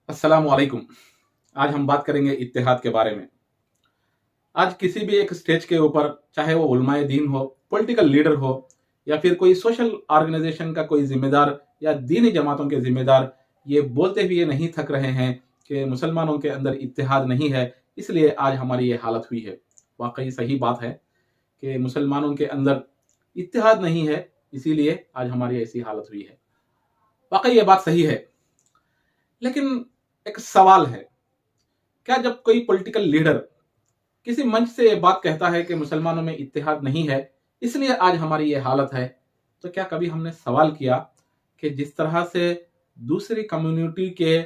अस्सलाम वालेकुम। आज हम बात करेंगे इत्तेहाद के बारे में। आज किसी भी एक स्टेज के ऊपर, चाहे वो उलमाए दीन हो, पॉलिटिकल लीडर हो, या फिर कोई सोशल ऑर्गेनाइजेशन का कोई जिम्मेदार या दीनी जमातों के जिम्मेदार, ये बोलते हुए नहीं थक रहे हैं कि मुसलमानों के अंदर इत्तेहाद नहीं है, इसलिए आज हमारी ये हालत हुई है। वाकई सही बात है कि मुसलमानों के अंदर इत्तेहाद नहीं है, इसीलिए आज हमारी ऐसी हालत हुई है। वाकई ये बात सही है, लेकिन एक सवाल है, क्या जब कोई पॉलिटिकल लीडर किसी मंच से ये बात कहता है कि मुसलमानों में इत्तेहाद नहीं है, इसलिए आज हमारी ये हालत है, तो क्या कभी हमने सवाल किया कि जिस तरह से दूसरी कम्युनिटी के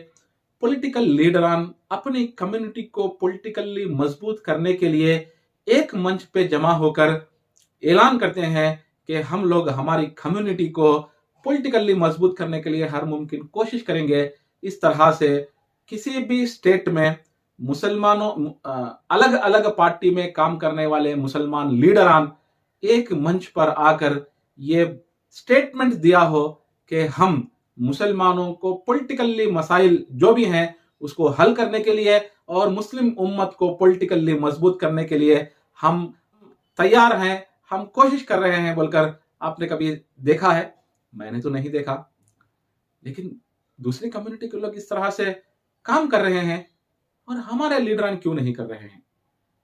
पॉलिटिकल लीडरान अपनी कम्युनिटी को पॉलिटिकली मजबूत करने के लिए एक मंच पे जमा होकर ऐलान करते हैं कि हम लोग हमारी कम्युनिटी को पॉलिटिकली मजबूत करने के लिए हर मुमकिन कोशिश करेंगे, इस तरह से किसी भी स्टेट में मुसलमानों अलग अलग पार्टी में काम करने वाले मुसलमान लीडरान एक मंच पर आकर ये स्टेटमेंट दिया हो कि हम मुसलमानों को पॉलिटिकली मसाइल जो भी हैं उसको हल करने के लिए और मुस्लिम उम्मत को पॉलिटिकली मजबूत करने के लिए हम तैयार हैं, हम कोशिश कर रहे हैं बोलकर आपने कभी देखा है? मैंने तो नहीं देखा। लेकिन दूसरी कम्युनिटी के लोग इस तरह से काम कर रहे हैं और हमारे लीडरान क्यों नहीं कर रहे हैं?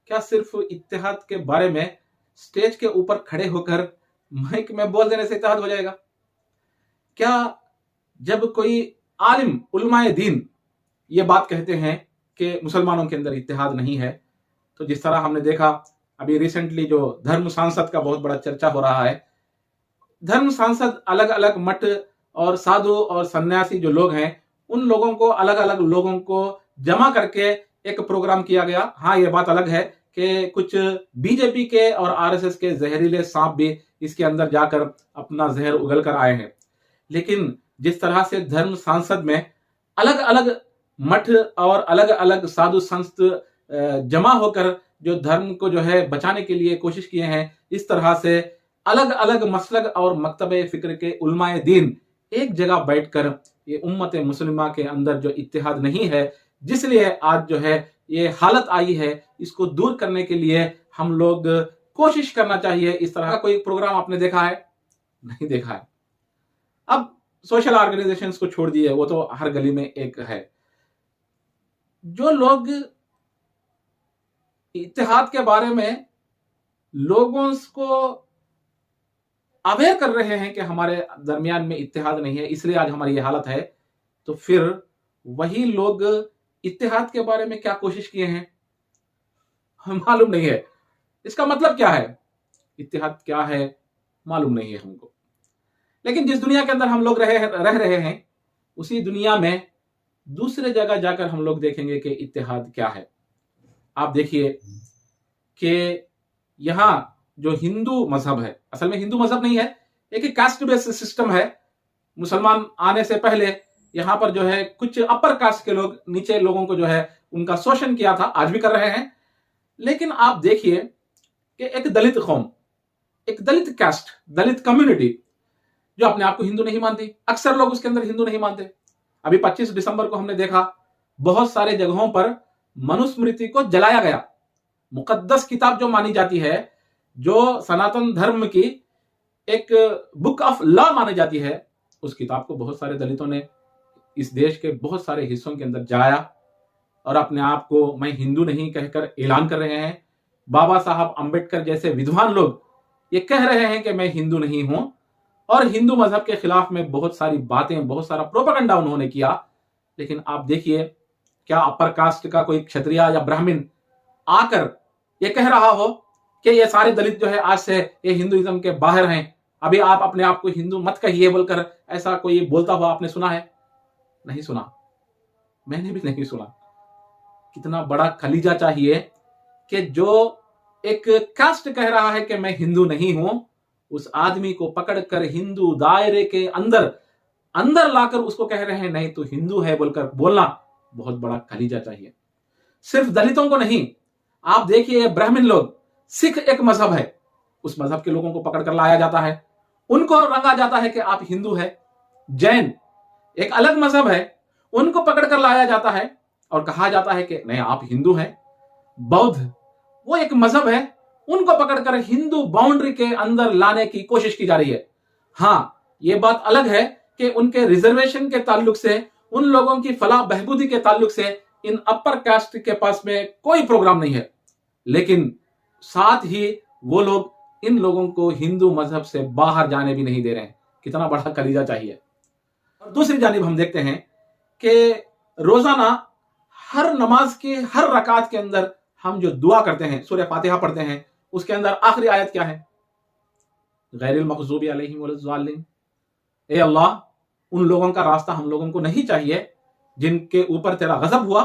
क्या सिर्फ इत्तेहाद के बारे में स्टेज के ऊपर खड़े होकर माइक में बोल देने से इत्तेहाद हो जाएगा? क्या जब कोई आलिम उलमाए दीन ये बात कहते हैं कि मुसलमानों के अंदर इत्तेहाद नहीं है, तो जिस तरह हमने देखा अभी रिसेंटली जो धर्म सांसद का बहुत बड़ा चर्चा हो रहा है, धर्म सांसद अलग अलग मठ और साधु और सन्यासी जो लोग हैं उन लोगों को अलग अलग लोगों को जमा करके एक प्रोग्राम किया गया। हाँ, ये बात अलग है कि कुछ बीजेपी के और आरएसएस के जहरीले सांप भी इसके अंदर जाकर अपना जहर उगल कर आए हैं, लेकिन जिस तरह से धर्म सांसद में अलग अलग मठ और अलग अलग साधु संत जमा होकर जो धर्म को जो है बचाने के लिए कोशिश किए हैं, इस तरह से अलग अलग मसलक और मकतबे फिक्र के उलमाए दीन एक जगह बैठकर ये उम्मत मुस्लिमा के अंदर जो इत्तेहाद नहीं है, जिसलिए आज जो है ये हालत आई है, इसको दूर करने के लिए हम लोग कोशिश करना चाहिए। इस तरह का कोई प्रोग्राम आपने देखा है? नहीं देखा है। अब सोशल ऑर्गेनाइजेशंस को छोड़ दिए, वो तो हर गली में एक है। जो लोग इत्तेहाद के बारे में लोगों को अवेयर कर रहे हैं कि हमारे दरमियान में इत्तेहाद नहीं है, इसलिए आज हमारी ये हालत है, तो फिर वही लोग इत्तेहाद के बारे में क्या कोशिश किए हैं मालूम नहीं है। इसका मतलब क्या है? इत्तेहाद क्या है मालूम नहीं है हमको। लेकिन जिस दुनिया के अंदर हम लोग रह रहे हैं, उसी दुनिया में दूसरे जगह जाकर हम लोग देखेंगे कि इत्तेहाद क्या है। आप देखिए कि यहां जो हिंदू मजहब है, असल में हिंदू मजहब नहीं है, एक कास्ट बेस्ड सिस्टम है। मुसलमान आने से पहले यहां पर जो है कुछ अपर कास्ट के लोग नीचे लोगों को जो है उनका शोषण किया था, आज भी कर रहे हैं। लेकिन आप देखिए कि एक दलित कौम, एक दलित कास्ट, दलित कम्युनिटी जो अपने आप को हिंदू नहीं मानती, अक्सर लोग उसके अंदर हिंदू नहीं मानते। अभी 25 दिसंबर को हमने देखा बहुत सारे जगहों पर मनुस्मृति को जलाया गया। मुकद्दस किताब जो मानी जाती है, जो सनातन धर्म की एक बुक ऑफ लॉ मानी जाती है, उस किताब को बहुत सारे दलितों ने इस देश के बहुत सारे हिस्सों के अंदर जलाया और अपने आप को मैं हिंदू नहीं कहकर ऐलान कर रहे हैं। बाबा साहब अंबेडकर जैसे विद्वान लोग ये कह रहे हैं कि मैं हिंदू नहीं हूं, और हिंदू मजहब के खिलाफ में बहुत सारी बातें, बहुत सारा प्रोपेगेंडा उन्होंने किया। लेकिन आप देखिए, क्या अपर कास्ट का कोई क्षत्रिय या ब्राह्मण आकर ये कह रहा हो कि ये सारे दलित जो है आज से ये हिंदुइज्म के बाहर हैं, अभी आप अपने आप को हिंदू मत कहिए बोलकर ऐसा कोई बोलता हुआ आपने सुना है? नहीं सुना, मैंने भी नहीं सुना। कितना बड़ा खलीजा चाहिए कि जो एक कास्ट कह रहा है कि मैं हिंदू नहीं हूं, उस आदमी को पकड़कर हिंदू दायरे के अंदर अंदर लाकर उसको कह रहे हैं नहीं तो हिंदू है बोलकर बोलना बहुत बड़ा खलीजा चाहिए। सिर्फ दलितों को नहीं, आप देखिए ब्राह्मण लोग, सिख एक मजहब है, उस मजहब के लोगों को पकड़कर लाया जाता है, उनको रंगा जाता है कि आप हिंदू है। जैन एक अलग मजहब है, उनको पकड़कर लाया जाता है और कहा जाता है कि नहीं आप हिंदू हैं। बौद्ध वो एक मजहब है, उनको पकड़कर हिंदू बाउंड्री के अंदर लाने की कोशिश की जा रही है। हाँ, ये बात अलग है कि उनके रिजर्वेशन के ताल्लुक से, उन लोगों की फलाह बहबूदी के ताल्लुक से इन अपर कास्ट के पास में कोई प्रोग्राम नहीं है, लेकिन साथ ही वो लोग इन लोगों को हिंदू मजहब से बाहर जाने भी नहीं दे रहे हैं। कितना बड़ा कलीजा चाहिए। और दूसरी जानिब हम देखते हैं कि रोजाना हर नमाज के हर रकात के अंदर हम जो दुआ करते हैं, सूरह फातिहा पढ़ते हैं, उसके अंदर आखिरी आयत क्या है? गैरिल मग़ज़ूबि अलैहिम वलज़्ज़ालिमीन। ए अल्लाह, उन लोगों का रास्ता हम लोगों को नहीं चाहिए जिनके ऊपर तेरा गजब हुआ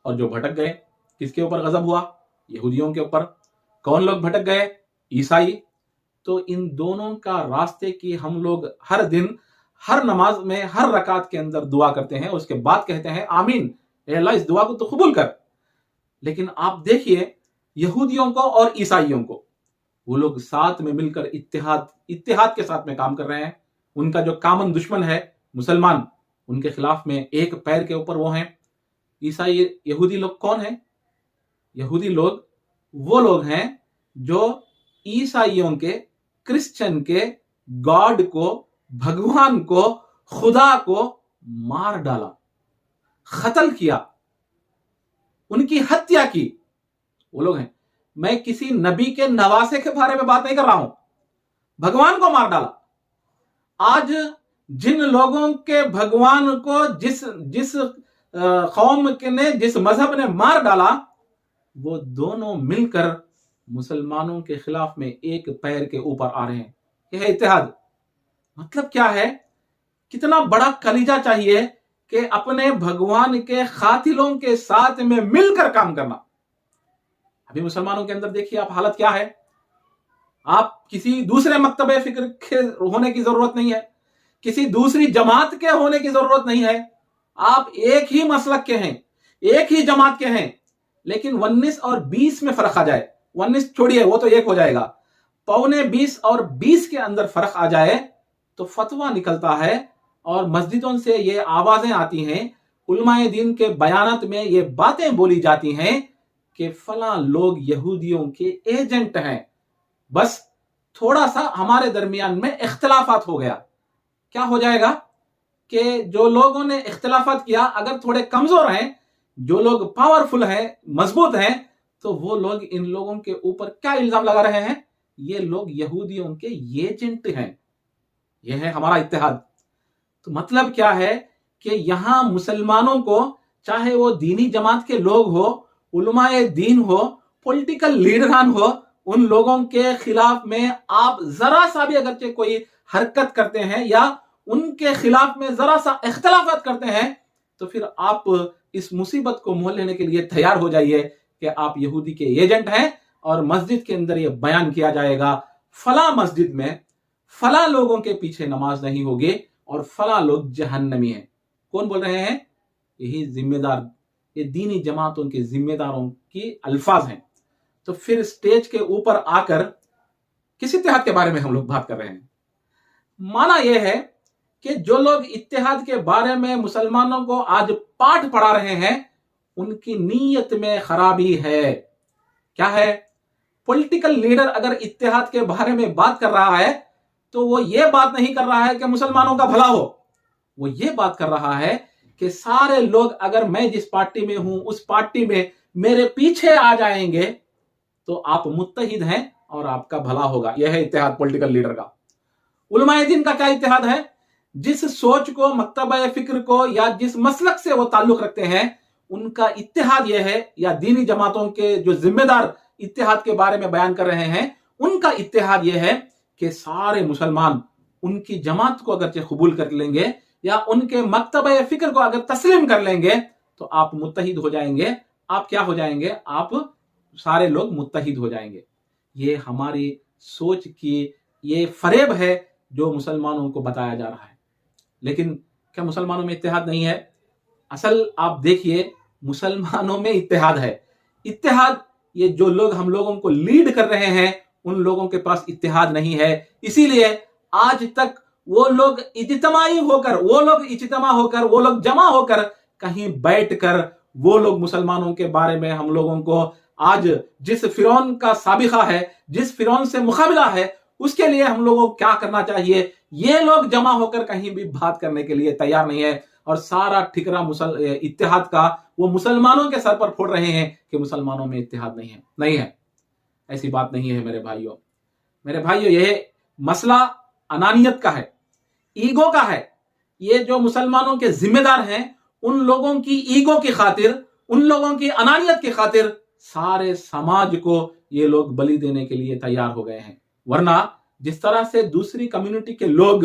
और जो भटक गए। किसके ऊपर गजब हुआ? यहूदियों के ऊपर। कौन लोग भटक गए? ईसाई। तो इन दोनों का रास्ते की हम लोग हर दिन हर नमाज में हर रकात के अंदर दुआ करते हैं, उसके बाद कहते हैं आमीन, ए अल्लाह इस दुआ को तो कबूल कर। लेकिन आप देखिए यहूदियों को और ईसाइयों को, वो लोग साथ में मिलकर इत्तेहाद के साथ में काम कर रहे हैं। उनका जो कामन दुश्मन है मुसलमान, उनके खिलाफ में एक पैर के ऊपर वो हैं। ईसाई यहूदी लोग कौन है? यहूदी लोग वो लोग हैं जो ईसाइयों के, क्रिश्चियन के गॉड को, भगवान को, खुदा को मार डाला, कत्ल किया, उनकी हत्या की, वो लोग हैं। मैं किसी नबी के नवासे के बारे में बात नहीं कर रहा हूं, भगवान को मार डाला। आज जिन लोगों के भगवान को जिस कौम ने, जिस मजहब ने मार डाला, वो दोनों मिलकर मुसलमानों के खिलाफ में एक पैर के ऊपर आ रहे हैं। यह है इत्तेहाद। मतलब क्या है? कितना बड़ा कलीजा चाहिए कि अपने भगवान के खातिलों के साथ में मिलकर काम करना। अभी मुसलमानों के अंदर देखिए आप हालत क्या है। आप किसी दूसरे मकतबे फिक्र के होने की जरूरत नहीं है, किसी दूसरी जमात के होने की जरूरत नहीं है। आप एक ही मसलक के हैं, एक ही जमात के हैं, लेकिन 19 और 20 में फर्क आ जाए। 19 छोड़िए, वो तो एक हो जाएगा। पौने 20 और 20 के अंदर फर्क आ जाए तो फतवा निकलता है और मस्जिदों से ये आवाजें आती हैं, उलमाए दीन के बयानात में ये बातें बोली जाती हैं कि फला लोग यहूदियों के एजेंट हैं। बस थोड़ा सा हमारे दरमियान में इख्तिलाफात हो गया। क्या हो जाएगा कि जो लोगों ने इख्तिलाफात किया, अगर थोड़े कमजोर हैं, जो लोग पावरफुल हैं, मजबूत हैं, तो वो लोग इन लोगों के ऊपर क्या इल्जाम लगा रहे हैं? ये लोग यहूदियों के एजेंट हैं। यह है हमारा इत्तेहाद। तो मतलब क्या है कि यहां मुसलमानों को, चाहे वो दीनी जमात के लोग हो, उलमाए दीन हो, पॉलिटिकल लीडरान हो, उन लोगों के खिलाफ में आप जरा सा भी अगरचे कोई हरकत करते हैं या उनके खिलाफ में जरा सा इख्तिलाफात करते हैं, तो फिर आप इस मुसीबत को मोल लेने के लिए तैयार हो जाइए कि आप यहूदी के एजेंट हैं। और मस्जिद के अंदर यह बयान किया जाएगा, फला मस्जिद में फला लोगों के पीछे नमाज नहीं होगी और फला लोग जहन्नमी हैं। कौन बोल रहे हैं? यही जिम्मेदार, ये दीनी जमातों के जिम्मेदारों की अल्फाज हैं। तो फिर स्टेज के ऊपर आकर किस इत्तेहाद के बारे में हम लोग बात कर रहे हैं? माना यह है कि जो लोग इत्तेहाद के बारे में मुसलमानों को आज पाठ पढ़ा रहे हैं, उनकी नीयत में खराबी है। क्या है? पॉलिटिकल लीडर अगर इत्तेहाद के बारे में बात कर रहा है तो वो ये बात नहीं कर रहा है कि मुसलमानों का भला हो, वो ये बात कर रहा है कि सारे लोग, अगर मैं जिस पार्टी में हूं उस पार्टी में मेरे पीछे आ जाएंगे तो आप मुत्तहिद हैं और आपका भला होगा। यह है इत्तेहाद पॉलिटिकल लीडर का। उलमाए दीन का क्या इत्तेहाद है? जिस सोच को, मकतबा फिक्र को या जिस मसलक से वो ताल्लुक रखते हैं, उनका इत्तेहाद यह है, या दीनी जमातों के जो जिम्मेदार इत्तेहाद के बारे में बयान कर रहे हैं, उनका इत्तेहाद यह है कि सारे मुसलमान उनकी जमात को अगर कबूल कर लेंगे या उनके मकतबा फिक्र को अगर तस्लीम कर लेंगे तो आप मुत्तहिद हो जाएंगे। आप क्या हो जाएंगे? आप सारे लोग मुत्तहिद हो जाएंगे। ये हमारी सोच की ये फरेब है जो मुसलमानों को बताया जा रहा है। लेकिन क्या मुसलमानों में इत्तेहाद नहीं है? असल आप देखिए, मुसलमानों में इत्तेहाद है। इत्तेहाद, ये जो लोग हम लोगों को लीड कर रहे हैं, उन लोगों के पास इत्तेहाद नहीं है। इसीलिए आज तक वो लोग इज्तिमा होकर, वो लोग जमा होकर कहीं बैठकर वो लोग मुसलमानों के बारे में हम लोगों को आज जिस फिरौन का साबिका है, जिस फिरौन से मुकाबला है, उसके लिए हम लोगों को क्या करना चाहिए, ये लोग जमा होकर कहीं भी बात करने के लिए तैयार नहीं है। और सारा ठिकरा इत्तेहाद का वो मुसलमानों के सर पर फोड़ रहे हैं कि मुसलमानों में इत्तेहाद नहीं है। ऐसी बात नहीं है मेरे भाइयों, यह मसला अनानियत का है, ईगो का है। ये जो मुसलमानों के जिम्मेदार हैं, उन लोगों की ईगो की खातिर, उन लोगों की अनानियत की खातिर सारे समाज को ये लोग बलि देने के लिए तैयार हो गए हैं। वरना जिस तरह से दूसरी कम्युनिटी के लोग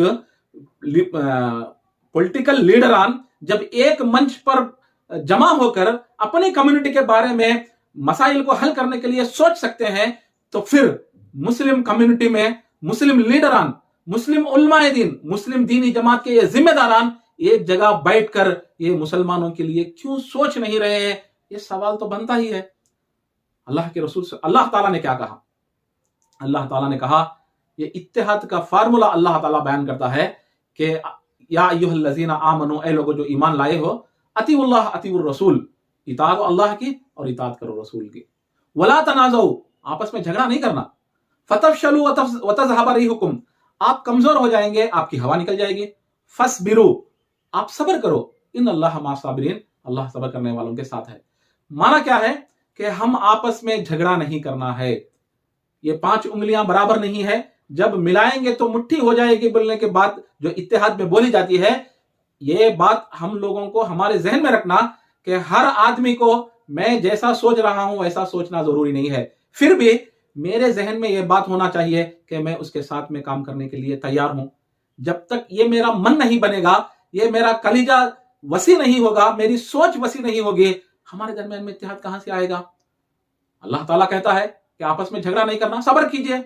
पॉलिटिकल लीडरान जब एक मंच पर जमा होकर अपनी कम्युनिटी के बारे में मसाइल को हल करने के लिए सोच सकते हैं, तो फिर मुस्लिम कम्युनिटी में मुस्लिम लीडरान, मुस्लिम उलमाए दीन, मुस्लिम दीनी जमात के ये जिम्मेदारान एक जगह बैठकर ये मुसलमानों के लिए क्यों सोच नहीं रहे हैं? ये सवाल तो बनता ही है। अल्लाह के रसूल से अल्लाह ताला ने क्या कहा? अल्लाह ताला ने कहा, ये इत्तेहाद का फार्मूला अल्लाह ताला बयान करता है कि या अय्युहल्लज़ीना आमनू, ए लोगों जो ईमान लाए हो, अतीउल्लाह अतीउर रसूल, इताअत अल्लाह की और इताअत करो रसूल की। वला तनाज़ऊ, आपस में झगड़ा नहीं करना। फतफशलू वतज़हब रिहुकुम, आप कमजोर हो जाएंगे, आपकी हवा निकल जाएगी। फसबिरू, आप सब्र करो। इन अल्लाह मा साबिरीन, अल्लाह सब्र करने वालों के साथ है। माना क्या है कि हम आपस में झगड़ा नहीं करना है। ये 5 उंगलियां बराबर नहीं है, जब मिलाएंगे तो मुट्ठी हो जाएगी बोलने के बाद जो इत्तेहाद में बोली जाती है, ये बात हम लोगों को हमारे जहन में रखना कि हर आदमी को मैं जैसा सोच रहा हूं वैसा सोचना जरूरी नहीं है। फिर भी मेरे जहन में यह बात होना चाहिए कि मैं उसके साथ में काम करने के लिए तैयार हूं। जब तक ये मेरा मन नहीं बनेगा, ये मेरा कलीजा वसी नहीं होगा, मेरी सोच वसी नहीं होगी, हमारे दरमियान में इत्तेहाद कहां से आएगा? अल्लाह ताला कहता है कि आपस में झगड़ा नहीं करना, सब्र कीजिए।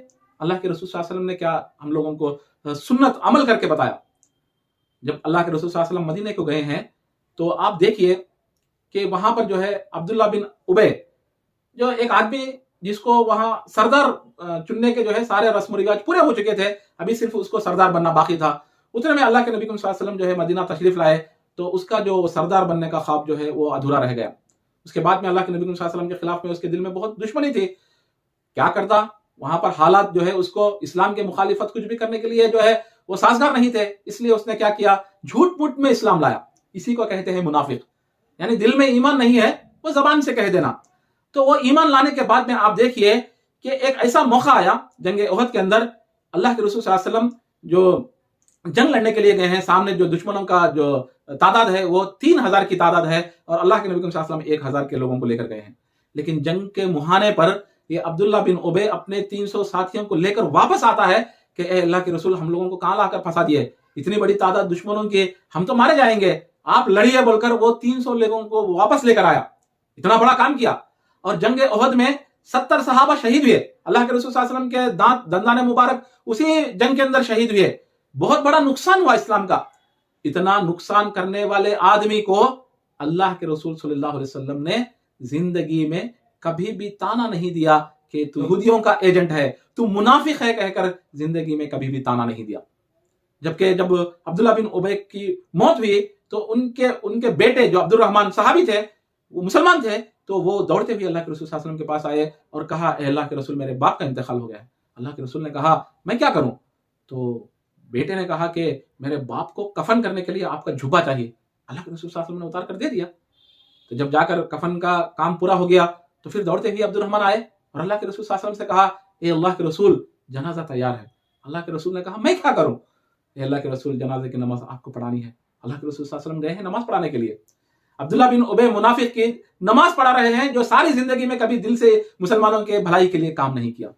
अल्लाह के रसूल सल्लल्लाहु अलैहि वसल्लम ने क्या हम लोगों को सुन्नत अमल करके बताया। जब अल्लाह के रसूल सल्लल्लाहु अलैहि वसल्लम मदीने को गए हैं, तो आप देखिए कि वहां पर जो है अब्दुल्ला बिन उबे, जो एक आदमी जिसको वहां सरदार चुनने के जो है सारे रस्म रिवाज पूरे हो चुके थे, अभी सिर्फ उसको सरदार बनना बाकी था। उतने में अल्लाह के नबी सल्लल्लाहु अलैहि वसल्लम जो है मदीना तशरीफ लाए, तो उसका जो सरदार बनने का ख्वाब जो है वो अधूरा रह गया। उसके बाद में अल्लाह के नबी सल्लल्लाहु अलैहि वसल्लम के खिलाफ में उसके दिल में बहुत दुश्मनी थी। क्या करता, वहां पर हालात जो है उसको इस्लाम के मुखालिफत कुछ भी करने के लिए जो है वो साजगार नहीं थे। इसलिए उसने क्या किया, झूठ मूठ में इस्लाम लाया। इसी को कहते हैं मुनाफिक, यानी दिल में ईमान नहीं है, वो जबान से कह देना। तो वो ईमान लाने के बाद में आप देखिए कि एक ऐसा मौका आया जंग ओहद के अंदर, अल्लाह के रसूल सल्लल्लाहु अलैहि वसल्लम जो जंग लड़ने के लिए गए हैं, सामने जो दुश्मनों का जो तादाद है वो 3000 की तादाद है, और अल्लाह के नबी सल्लल्लाहु अलैहि वसल्लम 1000 के लोगों को लेकर गए हैं। लेकिन जंग के मुहाने पर ये अब्दुल्ला बिन उबे अपने 300 साथियों को लेकर वापस आता है कि ए अल्लाह के रसूल, हम लोगों को कहां लाकर फंसा दिए, इतनी बड़ी तादाद दुश्मनों की, हम तो मारे जाएंगे, आप लड़िए बोलकर वो 300 लोगों को वापस लेकर आया। इतना बड़ा काम किया। और जंग ओहद में 70 सहाबा शहीद हुए। अल्लाह के रसूल सल्लल्लाहु अलैहि वसल्लम के दंदाने मुबारक उसी जंग के अंदर शहीद हुए। बहुत बड़ा नुकसान हुआ इस्लाम का। इतना नुकसान करने वाले आदमी को अल्लाह के रसूल सल्लल्लाहु अलैहि वसल्लम ने जिंदगी में कभी भी ताना नहीं दिया कि तू यहूदियों का एजेंट है, तू मुनाफिक है, कहकर जिंदगी में कभी भी ताना नहीं दिया। जबकि जब अब्दुल्ला बिन उबे की मौत हुई, तो उनके बेटे जो अब्दुल रहमान सहाबी थे, वो मुसलमान थे, तो वो दौड़ते हुए अल्लाह के रसूल सल्लल्लाहु अलैहि वसल्लम के पास आए और कहा, ए अल्लाह के रसूल, मेरे बाप का इंतकाल हो गया है। अल्लाह के रसूल ने कहा, मैं क्या करूं? तो बेटे ने कहा कि मेरे बाप को कफन करने के लिए आपका जुब्बा चाहिए। अल्लाह के रसूल सल्लल्लाहु अलैहि वसल्लम ने उतार कर दे दिया। तो जब जाकर कफन का काम पूरा हो गया, तो फिर दौड़ते हुए अब्दुल रहमान आए और अल्लाह के रसूल सल्लल्लाहु अलैहि वसल्लम से कहा, ए अल्लाह के रसूल, जनाजा तैयार है। अल्लाह के रसूल ने कहा, मैं क्या करूं? ए अल्लाह के रसूल, जनाजे की नमाज आपको पढ़ानी है। अल्लाह के रसूल सल्लल्लाहु अलैहि वसल्लम गए हैं नमाज पढ़ाने के लिए। अब्दुल्ला बिन उबे मुनाफिक की नमाज पढ़ा रहे हैं, जो सारी जिंदगी में कभी दिल से मुसलमानों के भलाई के लिए काम नहीं किया।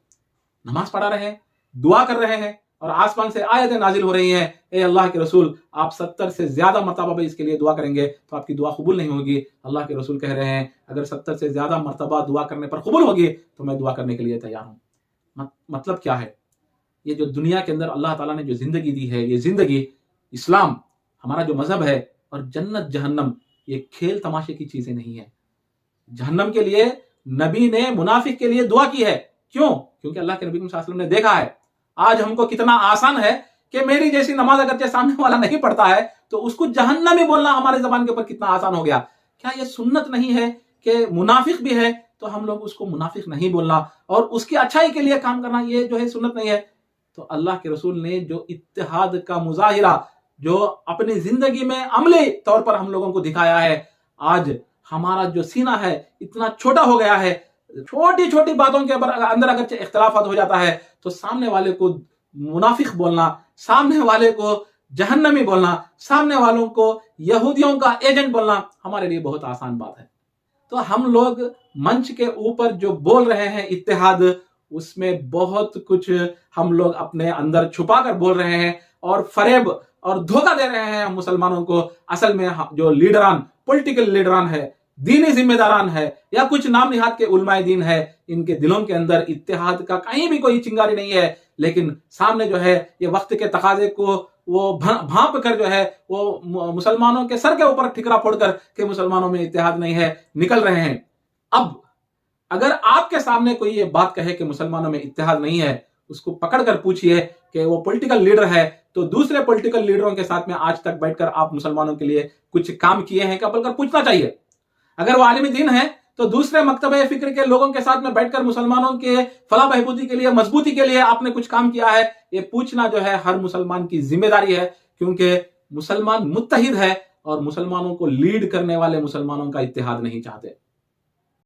नमाज पढ़ा रहे हैं, दुआ कर रहे हैं, और आसमान से आयतें नाजिल हो रही हैं, ए अल्लाह के रसूल, आप 70 से ज्यादा मरतबा भी इसके लिए दुआ करेंगे तो आपकी दुआ कबूल नहीं होगी। अल्लाह के रसूल कह रहे हैं, अगर 70 से ज्यादा मरतबा दुआ करने पर कबूल होगी तो मैं दुआ करने के लिए तैयार हूं। मतलब क्या है? ये जो दुनिया के अंदर अल्लाह ताला ने जो जिंदगी दी है, ये जिंदगी, इस्लाम हमारा जो मजहब है, और जन्नत जहन्नम, ये खेल तमाशे की चीजें नहीं है। जहन्नम के लिए नबी ने मुनाफिक के लिए दुआ की है। क्यों? क्योंकि अल्लाह के नबी सल्लल्लाहु अलैहि वसल्लम ने देखा है आज हमको कितना आसान है کہ میری جیسی نماز اگرچہ سامنے والا نہیں پڑھتا ہے تو اس کو جہنمی بولنا ہمارے زبان کے اوپر کتنا آسان ہو گیا. کیا یہ سنت نہیں ہے کہ منافق بھی ہے تو ہم لوگ اس کو منافق نہیں بولنا اور اس کی اچھائی کے لیے کام کرنا یہ جو ہے سنت نہیں ہے؟ تو اللہ کے رسول نے جو اتحاد کا مظاہرہ جو اپنی زندگی میں عملی طور پر ہم لوگوں کو دکھایا ہے، آج ہمارا جو سینہ ہے اتنا چھوٹا ہو گیا ہے. چھوٹی چھوٹی باتوں کے اندر اگرچہ اختلافات ہو جاتا ہے تو سامنے والے کو منافق بولنا، سامنے والے کو جہنمی بولنا، سامنے والوں کو یہودیوں کا ایجنٹ بولنا ہمارے لیے بہت آسان بات ہے. تو ہم لوگ منچ کے اوپر جو بول رہے ہیں اتحاد، اس میں بہت کچھ ہم لوگ اپنے اندر چھپا کر بول رہے ہیں اور فریب اور دھوکہ دے رہے ہیں مسلمانوں کو. اصل میں جو لیڈران، پولیٹیکل لیڈران ہے، دینی ذمہ داران ہے یا کچھ نام نہاد کے علماء دین ہے، ان کے دلوں کے اندر اتحاد کا کہیں بھی کوئی چنگاری نہیں ہے، لیکن سامنے جو ہے یہ وقت کے تقاضے کو وہ بھانپ کر جو ہے وہ مسلمانوں کے سر کے اوپر ٹھکرا پھوڑ کر کہ مسلمانوں میں اتحاد نہیں ہے نکل رہے ہیں. اب اگر آپ کے سامنے کوئی یہ بات کہے کہ مسلمانوں میں اتحاد نہیں ہے، اس کو پکڑ کر پوچھئے کہ وہ پولیٹیکل لیڈر ہے تو دوسرے پولیٹیکل لیڈروں کے ساتھ میں آج تک بیٹھ کر آپ مسلمانوں کے لیے کچھ کام کیے ہیں کیا بول کر پوچھنا چاہیے. اگر وہ عالم دین ہے تو دوسرے مکتبہ فکر کے لوگوں کے ساتھ میں بیٹھ کر مسلمانوں کے فلاح بہبودی کے لیے، مضبوطی کے لیے آپ نے کچھ کام کیا ہے، یہ پوچھنا جو ہے ہر مسلمان کی ذمہ داری ہے، کیونکہ مسلمان متحد ہے اور مسلمانوں کو لیڈ کرنے والے مسلمانوں کا اتحاد نہیں چاہتے.